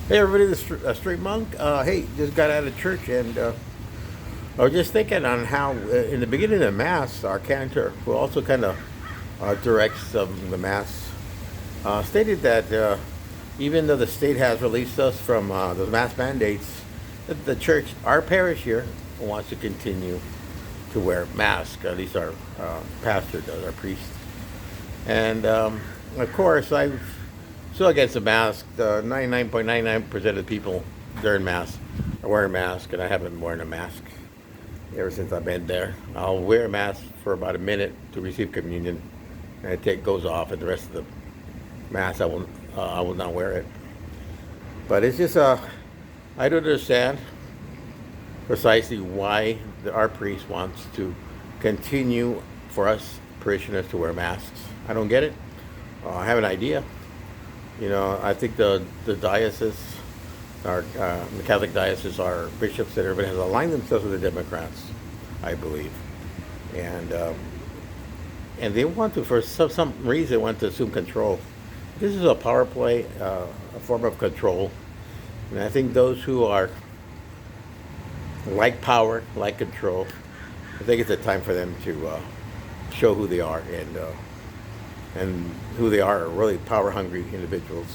Hey everybody, the Street Monk. Hey, just got out of church and I was just thinking on how in the beginning of the Mass, our cantor, who also kind of directs the Mass, stated that even though the state has released us from the Mass mandates, that the church, our parish here, wants to continue to wear masks. At least our pastor does, our priest. And of course, I'm still against the mask. 99.99% of the people during mass are wearing masks, and I haven't been wearing a mask ever since I've been there. I'll wear a mask for about a minute to receive communion, and it goes off, and the rest of the mass I will not wear it. But it's just I don't understand precisely why our priest wants to continue for us parishioners to wear masks. I don't get it. I have an idea. I think the diocese, the Catholic diocese, our bishops and everybody has aligned themselves with the Democrats, I believe, and and they want to, for some reason, want to assume control. This is a power play, a form of control, and I think those who are like power, like control, I think it's a time for them to show who they are and who they are really power hungry individuals.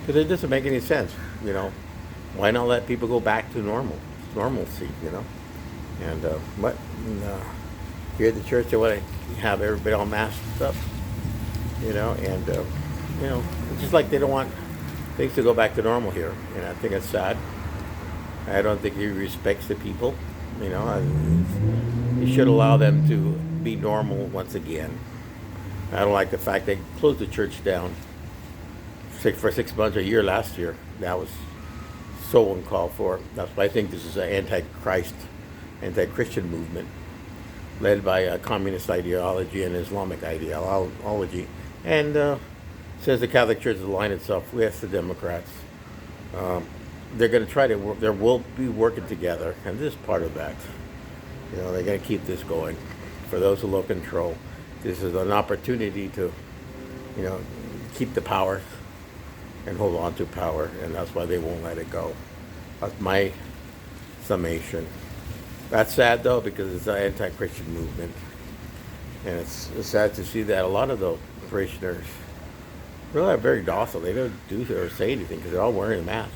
Because it doesn't make any sense, you know. Why not let people go back to normalcy, you know? And but here at the church, they want to have everybody all masked up, and it's just like they don't want things to go back to normal here. And I think it's sad. I don't think he respects the people, he should allow them to be normal once again. I don't like the fact they closed the church down for 6 months, a year last year. That was so uncalled for. That's why I think this is an anti-Christ, anti-Christian movement led by a communist ideology and Islamic ideology. And says the Catholic Church has aligned itself with the Democrats. They're going to try to, they will be working together, and this is part of that. They're going to keep this going. For those who love control, this is an opportunity to, keep the power and hold on to power, and that's why they won't let it go. That's my summation. That's sad though, because it's an anti-Christian movement, and it's sad to see that a lot of the parishioners really are very docile. They don't do or say anything because they're all wearing a mask.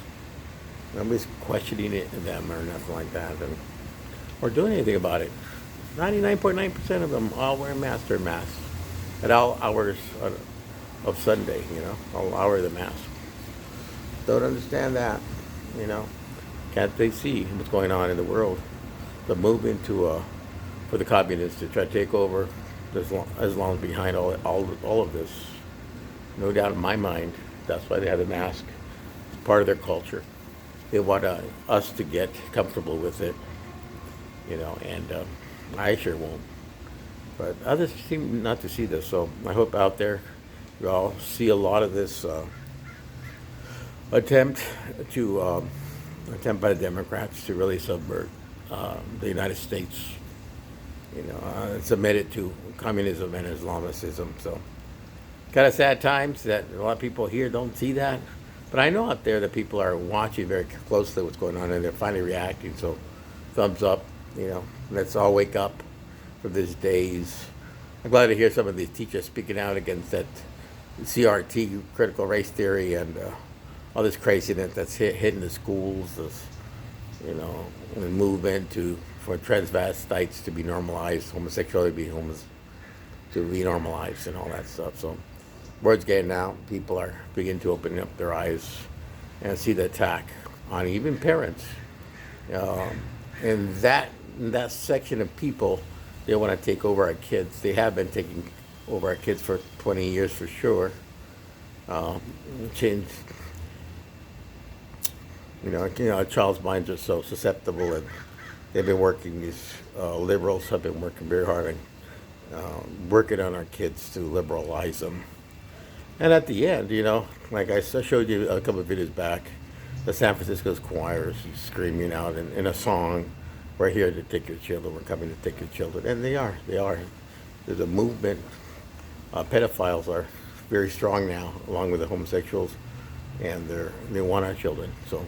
Nobody's questioning it in them or nothing like that, or doing anything about it. 99.9% of them all wear masks or masks at all hours of Sunday, all hours of the mass. Don't understand that, you know. Can't they see what's going on in the world? The movement for the communists to try to take over Islam behind all of this. No doubt in my mind, that's why they have the mask. It's part of their culture. They want us to get comfortable with it, and I sure won't. But others seem not to see this, so I hope out there you all see a lot of this attempt by the Democrats to really subvert the United States. Submit it to communism and Islamicism. So, kind of sad times that a lot of people here don't see that. But I know out there that people are watching very closely what's going on, and they're finally reacting. So, thumbs up. Let's all wake up from these days. I'm glad to hear some of these teachers speaking out against that CRT, critical race theory, and all this craziness that's hitting the schools. This, and movement for transvestites to be normalized, homosexuality to be normalized, and all that stuff. So, word's getting out. People are beginning to open up their eyes and see the attack on even parents. And that section of people, they want to take over our kids. They have been taking over our kids for 20 years for sure. Change. Child's minds are so susceptible, and they've been working. These liberals have been working very hard on working on our kids to liberalize them. And at the end, like I showed you a couple of videos back, the San Francisco's choirs screaming out in a song, "We're here to take your children. We're coming to take your children," and they are. There's a movement. Pedophiles are very strong now, along with the homosexuals. and they want our children. So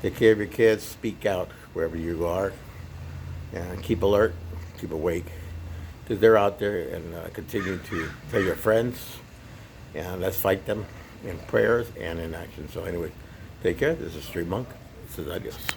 take care of your kids, speak out wherever you are, and keep alert, keep awake, because they're out there, and continue to tell your friends, and let's fight them in prayers and in action. So anyway, take care. This is Street Monk. This is adios.